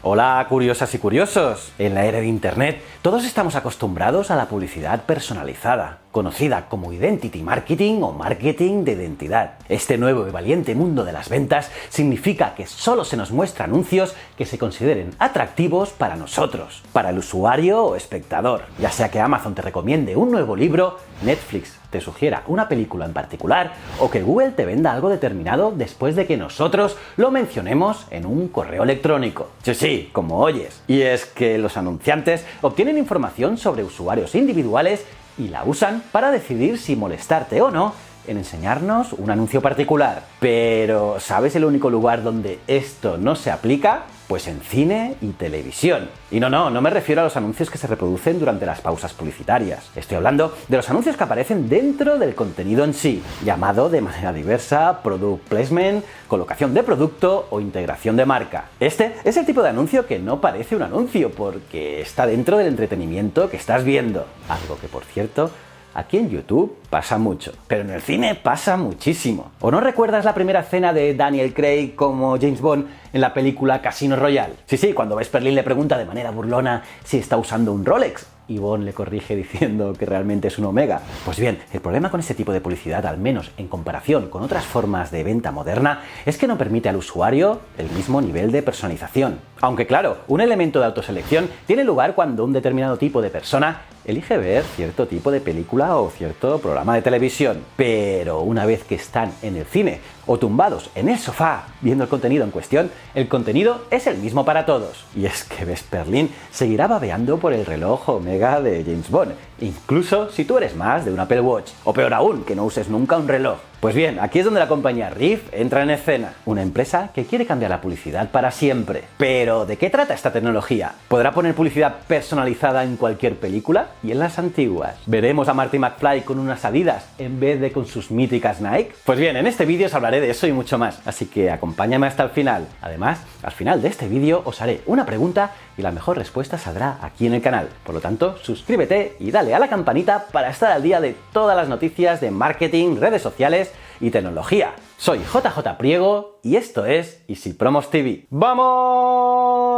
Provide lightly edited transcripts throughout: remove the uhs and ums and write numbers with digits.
Hola, curiosas y curiosos. En la era de Internet, todos estamos acostumbrados a la publicidad personalizada, conocida como Identity Marketing o marketing de identidad. Este nuevo y valiente mundo de las ventas significa que solo se nos muestra anuncios que se consideren atractivos para nosotros, para el usuario o espectador. Ya sea que Amazon te recomiende un nuevo libro, Netflix te sugiera una película en particular o que Google te venda algo determinado después de que nosotros lo mencionemos en un correo electrónico. Sí, como oyes. Y es que los anunciantes obtienen información sobre usuarios individuales y la usan para decidir si molestarte o no en enseñarnos un anuncio particular. Pero, ¿sabes el único lugar donde esto no se aplica? Pues en cine y televisión. Y no me refiero a los anuncios que se reproducen durante las pausas publicitarias. Estoy hablando de los anuncios que aparecen dentro del contenido en sí, llamado de manera diversa Product Placement, colocación de producto o integración de marca. Este es el tipo de anuncio que no parece un anuncio porque está dentro del entretenimiento que estás viendo. Algo que, por cierto, aquí en YouTube pasa mucho, pero en el cine pasa muchísimo. ¿O no recuerdas la primera escena de Daniel Craig como James Bond en la película Casino Royale? Sí, cuando Vesperlin le pregunta de manera burlona si está usando un Rolex y Bond le corrige diciendo que realmente es un Omega. Pues bien, el problema con este tipo de publicidad, al menos en comparación con otras formas de venta moderna, es que no permite al usuario el mismo nivel de personalización. Aunque claro, un elemento de autoselección tiene lugar cuando un determinado tipo de persona elige ver cierto tipo de película o cierto programa de televisión. Pero una vez que están en el cine o tumbados en el sofá viendo el contenido en cuestión, el contenido es el mismo para todos. Y es que Vesperlin seguirá babeando por el reloj Omega de James Bond, incluso si tú eres más de un Apple Watch. O peor aún, que no uses nunca un reloj. Pues bien, aquí es donde la compañía Riff entra en escena. Una empresa que quiere cambiar la publicidad para siempre. Pero, ¿de qué trata esta tecnología? ¿Podrá poner publicidad personalizada en cualquier película? ¿Y en las antiguas? ¿Veremos a Marty McFly con unas Adidas en vez de con sus míticas Nike? Pues bien, en este vídeo os hablaré de eso y mucho más, así que acompáñame hasta el final. Además, al final de este vídeo os haré una pregunta y la mejor respuesta saldrá aquí en el canal. Por lo tanto, suscríbete y dale a la campanita para estar al día de todas las noticias de marketing, redes sociales y tecnología. Soy JJ Priego y esto es Easy Promos TV. ¡Vamos!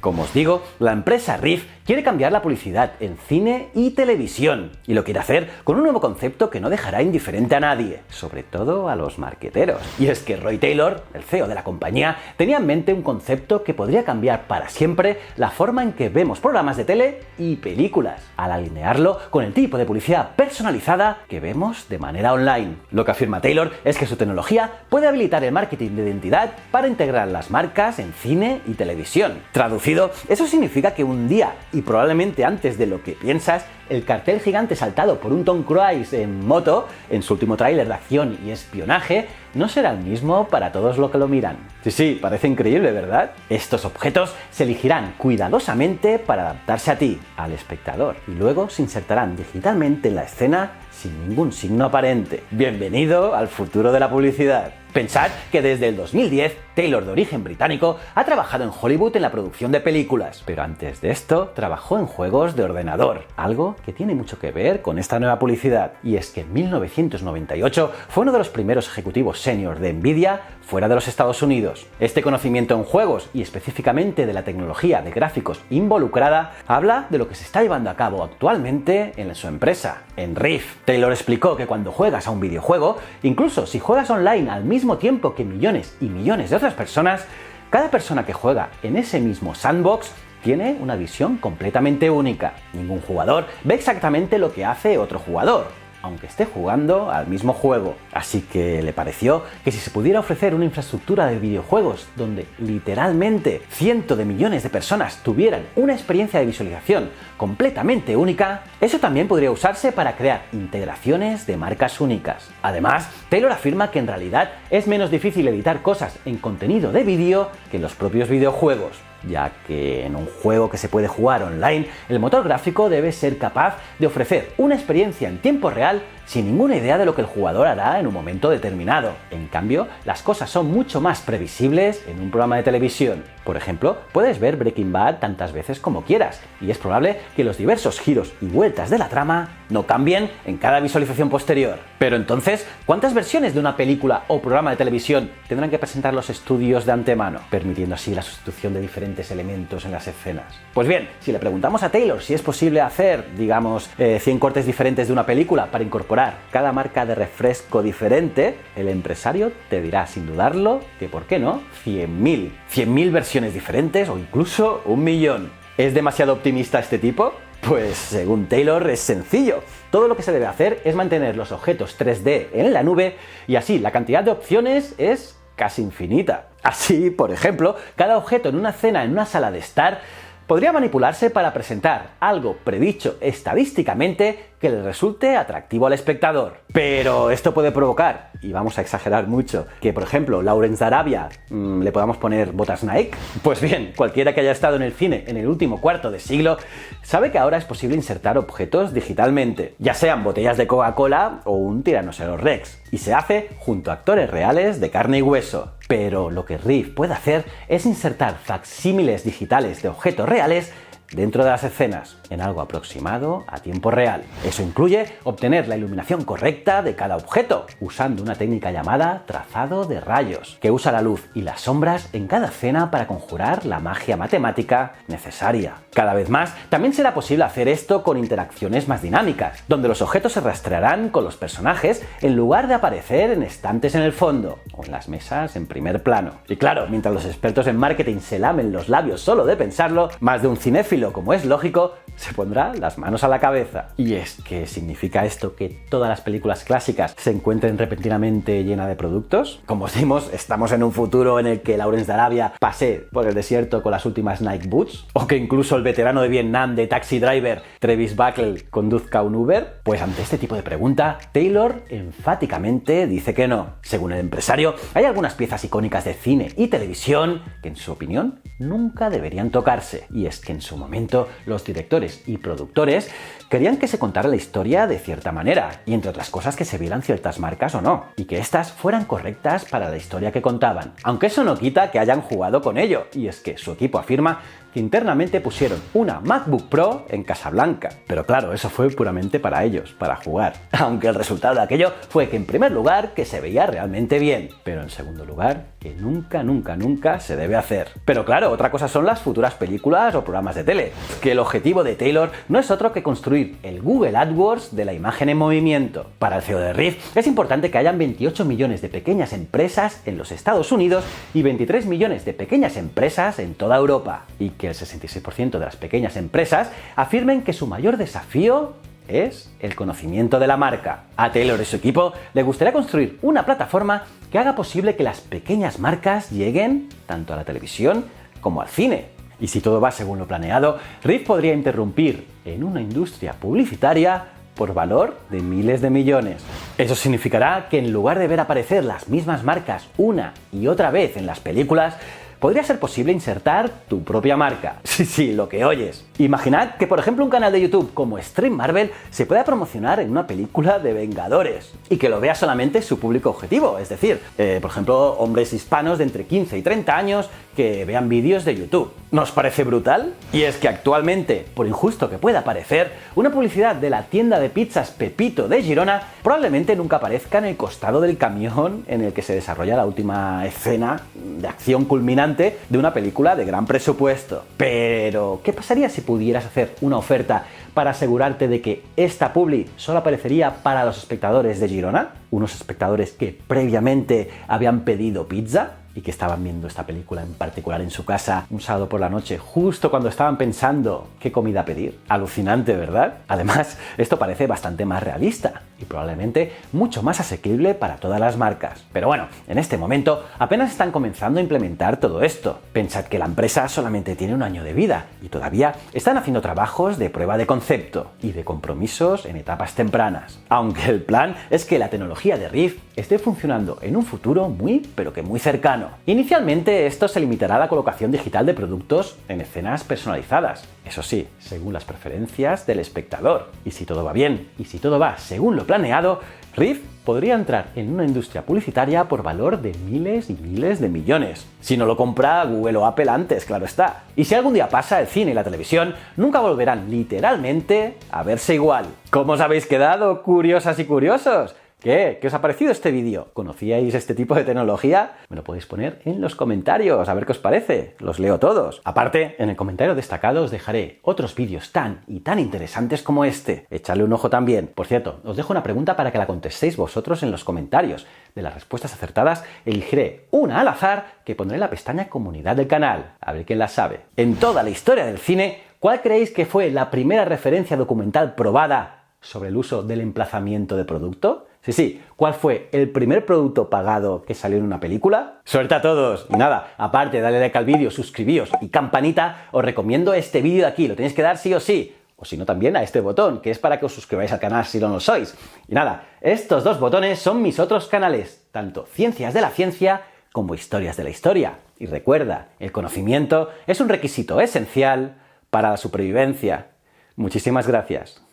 Como os digo, la empresa Riff quiere cambiar la publicidad en cine y televisión, y lo quiere hacer con un nuevo concepto que no dejará indiferente a nadie, sobre todo a los marqueteros. Y es que Roy Taylor, el CEO de la compañía, tenía en mente un concepto que podría cambiar para siempre la forma en que vemos programas de tele y películas, al alinearlo con el tipo de publicidad personalizada que vemos de manera online. Lo que afirma Taylor es que su tecnología puede habilitar el marketing de identidad para integrar las marcas en cine y televisión. Traducido, eso significa que un día, y probablemente antes de lo que piensas, el cartel gigante saltado por un Tom Cruise en moto, en su último tráiler de acción y espionaje, no será el mismo para todos los que lo miran. Sí, parece increíble, ¿verdad? Estos objetos se elegirán cuidadosamente para adaptarse a ti, al espectador, y luego se insertarán digitalmente en la escena sin ningún signo aparente. Bienvenido al futuro de la publicidad. Pensad que desde el 2010, Taylor, de origen británico, ha trabajado en Hollywood en la producción de películas, pero antes de esto trabajó en juegos de ordenador, algo que tiene mucho que ver con esta nueva publicidad. Y es que en 1998 fue uno de los primeros ejecutivos senior de Nvidia fuera de los Estados Unidos. Este conocimiento en juegos y específicamente de la tecnología de gráficos involucrada habla de lo que se está llevando a cabo actualmente en su empresa, en Riff. Taylor explicó que cuando juegas a un videojuego, incluso si juegas online al mismo tiempo que millones y millones de otras personas, cada persona que juega en ese mismo sandbox tiene una visión completamente única. Ningún jugador ve exactamente lo que hace otro jugador, aunque esté jugando al mismo juego. Así que le pareció que si se pudiera ofrecer una infraestructura de videojuegos donde literalmente cientos de millones de personas tuvieran una experiencia de visualización completamente única, eso también podría usarse para crear integraciones de marcas únicas. Además, Taylor afirma que en realidad es menos difícil editar cosas en contenido de vídeo que en los propios videojuegos, ya que en un juego que se puede jugar online, el motor gráfico debe ser capaz de ofrecer una experiencia en tiempo real sin ninguna idea de lo que el jugador hará en un momento determinado. En cambio, las cosas son mucho más previsibles en un programa de televisión. Por ejemplo, puedes ver Breaking Bad tantas veces como quieras, y es probable que los diversos giros y vueltas de la trama no cambien en cada visualización posterior. Pero entonces, ¿cuántas versiones de una película o programa de televisión tendrán que presentar los estudios de antemano, permitiendo así la sustitución de diferentes elementos en las escenas? Pues bien, si le preguntamos a Taylor si es posible hacer, digamos, 100 cortes diferentes de una película para incorporar cada marca de refresco diferente, el empresario te dirá sin dudarlo que, ¿por qué no?, 100.000. 100.000 versiones diferentes o incluso 1.000.000. ¿Es demasiado optimista este tipo? Pues según Taylor es sencillo. Todo lo que se debe hacer es mantener los objetos 3D en la nube y así la cantidad de opciones es casi infinita. Así, por ejemplo, cada objeto en una escena en una sala de estar podría manipularse para presentar algo predicho estadísticamente que le resulte atractivo al espectador. Pero esto puede provocar, y vamos a exagerar mucho, que por ejemplo Lawrence de Arabia le podamos poner botas Nike. Pues bien, cualquiera que haya estado en el cine en el último cuarto de siglo sabe que ahora es posible insertar objetos digitalmente, ya sean botellas de Coca-Cola o un Tiranosaurio Rex, y se hace junto a actores reales de carne y hueso. Pero lo que Riff puede hacer es insertar facsímiles digitales de objetos reales dentro de las escenas, en algo aproximado a tiempo real. Eso incluye obtener la iluminación correcta de cada objeto, usando una técnica llamada trazado de rayos, que usa la luz y las sombras en cada escena para conjurar la magia matemática necesaria. Cada vez más, también será posible hacer esto con interacciones más dinámicas, donde los objetos se rastrearán con los personajes en lugar de aparecer en estantes en el fondo, o en las mesas en primer plano. Y claro, mientras los expertos en marketing se lamen los labios solo de pensarlo, más de un cinéfilo, como es lógico, se pondrá las manos a la cabeza. ¿Y es que significa esto que todas las películas clásicas se encuentren repentinamente llenas de productos? Como decimos, estamos en un futuro en el que Lawrence de Arabia pase por el desierto con las últimas Nike Boots, o que incluso el veterano de Vietnam de Taxi Driver, Travis Bickle, conduzca un Uber. Pues ante este tipo de pregunta, Taylor enfáticamente dice que no. Según el empresario, hay algunas piezas icónicas de cine y televisión que, en su opinión, nunca deberían tocarse. Y es que en su momento los directores y productores querían que se contara la historia de cierta manera, y entre otras cosas que se vieran ciertas marcas o no, y que éstas fueran correctas para la historia que contaban. Aunque eso no quita que hayan jugado con ello, y es que su equipo afirma que internamente pusieron una MacBook Pro en Casablanca. Pero claro, eso fue puramente para ellos, para jugar. Aunque el resultado de aquello fue que en primer lugar que se veía realmente bien, pero en segundo lugar que nunca se debe hacer. Pero claro, otra cosa son las futuras películas o programas de tele, que el objetivo de Taylor no es otro que construir el Google AdWords de la imagen en movimiento. Para el CEO de Riff es importante que hayan 28 millones de pequeñas empresas en los Estados Unidos y 23 millones de pequeñas empresas en toda Europa, y que el 66% de las pequeñas empresas afirmen que su mayor desafío es el conocimiento de la marca. A Taylor y su equipo le gustaría construir una plataforma que haga posible que las pequeñas marcas lleguen tanto a la televisión como al cine. Y si todo va según lo planeado, Riff podría interrumpir en una industria publicitaria por valor de miles de millones. Eso significará que en lugar de ver aparecer las mismas marcas una y otra vez en las películas, podría ser posible insertar tu propia marca. Sí, lo que oyes. Imaginad que, por ejemplo, un canal de YouTube como Stream Marvel se pueda promocionar en una película de Vengadores y que lo vea solamente su público objetivo, es decir, por ejemplo, hombres hispanos de entre 15 y 30 años que vean vídeos de YouTube. ¿Nos parece brutal? Y es que actualmente, por injusto que pueda parecer, una publicidad de la tienda de pizzas Pepito de Girona probablemente nunca aparezca en el costado del camión en el que se desarrolla la última escena de acción culminante de una película de gran presupuesto. Pero, ¿qué pasaría si pudieras hacer una oferta para asegurarte de que esta publi solo aparecería para los espectadores de Girona? Unos espectadores que previamente habían pedido pizza y que estaban viendo esta película en particular en su casa un sábado por la noche, justo cuando estaban pensando qué comida pedir. Alucinante, ¿verdad? Además, esto parece bastante más realista y probablemente mucho más asequible para todas las marcas. Pero bueno, en este momento apenas están comenzando a implementar todo esto. Pensad que la empresa solamente tiene un año de vida y todavía están haciendo trabajos de prueba de concepto y de compromisos en etapas tempranas. Aunque el plan es que la tecnología de Riff esté funcionando en un futuro muy, pero que muy cercano. Inicialmente esto se limitará a la colocación digital de productos en escenas personalizadas, eso sí, según las preferencias del espectador. Y si todo va bien, y si todo va según lo planeado, Riff podría entrar en una industria publicitaria por valor de miles y miles de millones. Si no lo compra Google o Apple antes, claro está. Y si algún día pasa, el cine y la televisión nunca volverán literalmente a verse igual. ¿Cómo os habéis quedado, curiosas y curiosos? ¿Qué? ¿Qué os ha parecido este vídeo? ¿Conocíais este tipo de tecnología? Me lo podéis poner en los comentarios, a ver qué os parece. Los leo todos. Aparte, en el comentario destacado os dejaré otros vídeos tan y tan interesantes como este. Echadle un ojo también. Por cierto, os dejo una pregunta para que la contestéis vosotros en los comentarios. De las respuestas acertadas, elegiré una al azar que pondré en la pestaña Comunidad del canal. A ver quién la sabe. En toda la historia del cine, ¿cuál creéis que fue la primera referencia documental probada sobre el uso del emplazamiento de producto? Sí, ¿cuál fue el primer producto pagado que salió en una película? ¡Suerte a todos! Y nada, aparte de darle like al vídeo, suscribíos y campanita, os recomiendo este vídeo de aquí, lo tenéis que dar sí o sí. O si no, también a este botón, que es para que os suscribáis al canal si no lo sois. Y nada, estos dos botones son mis otros canales, tanto Ciencias de la Ciencia como Historias de la Historia. Y recuerda, el conocimiento es un requisito esencial para la supervivencia. Muchísimas gracias.